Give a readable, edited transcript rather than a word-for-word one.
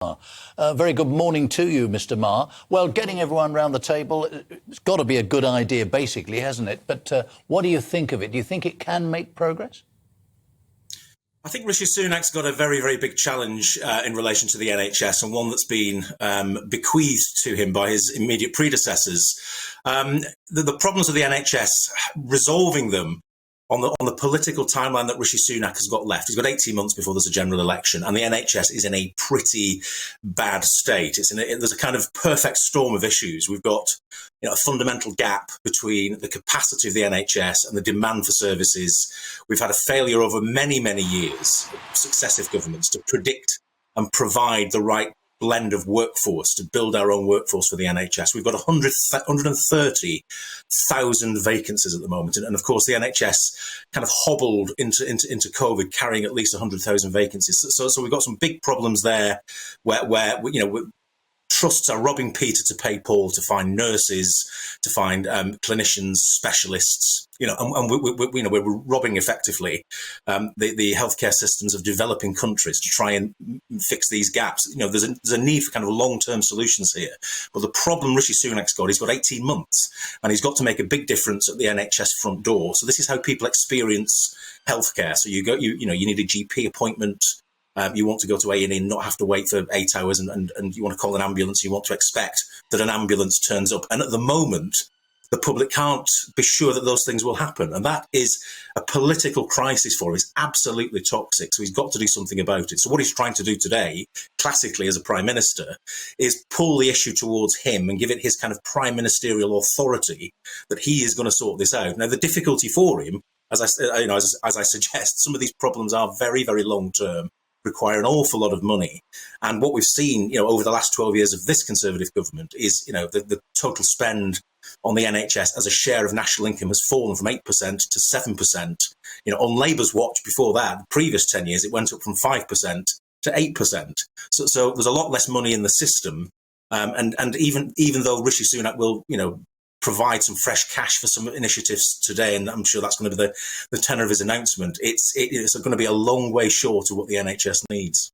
Very good morning to you, Mr. Marr. Well, getting everyone round the table, it's got to be a good idea, basically, hasn't it? But what do you think of it? Do you think it can make progress? I think Rishi Sunak's got a very, very big challenge in relation to the NHS, and one that's been bequeathed to him by his immediate predecessors. The problems of the NHS, resolving them on the political timeline that Rishi Sunak has got left. He's got 18 months before there's a general election, and the NHS is in a pretty bad state. There's a kind of perfect storm of issues. We've got a fundamental gap between the capacity of the NHS and the demand for services. We've had a failure over many, many years, successive governments, to predict and provide the right blend of workforce to build our own workforce for the NHS. We've got 130,000 vacancies at the moment. And of course, the NHS kind of hobbled into COVID, carrying at least 100,000 vacancies. So we've got some big problems there where trusts are robbing Peter to pay Paul to find nurses, to find clinicians, specialists, and we're robbing effectively the healthcare systems of developing countries to try and fix these gaps. There's a need for kind of long-term solutions here. But the problem Rishi Sunak's got, he's got 18 months, and he's got to make a big difference at the NHS front door. So this is how people experience healthcare. So you need a GP appointment. You want to go to A&E and not have to wait for 8 hours, and you want to call an ambulance. You want to expect that an ambulance turns up. And at the moment, the public can't be sure that those things will happen. And that is a political crisis for him. It's absolutely toxic. So he's got to do something about it. So what he's trying to do today, classically as a prime minister, is pull the issue towards him and give it his kind of prime ministerial authority that he is going to sort this out. Now, the difficulty for him, as I suggest, some of these problems are very, very long term, require an awful lot of money. And what we've seen, over the last 12 years of this Conservative government is, the total spend on the NHS as a share of national income has fallen from 8% to 7%. On Labour's watch before that, the previous 10 years, it went up from 5% to 8%. So there's a lot less money in the system. And even though Rishi Sunak will, provide some fresh cash for some initiatives today, and I'm sure that's going to be the tenor of his announcement, it's going to be a long way short of what the NHS needs.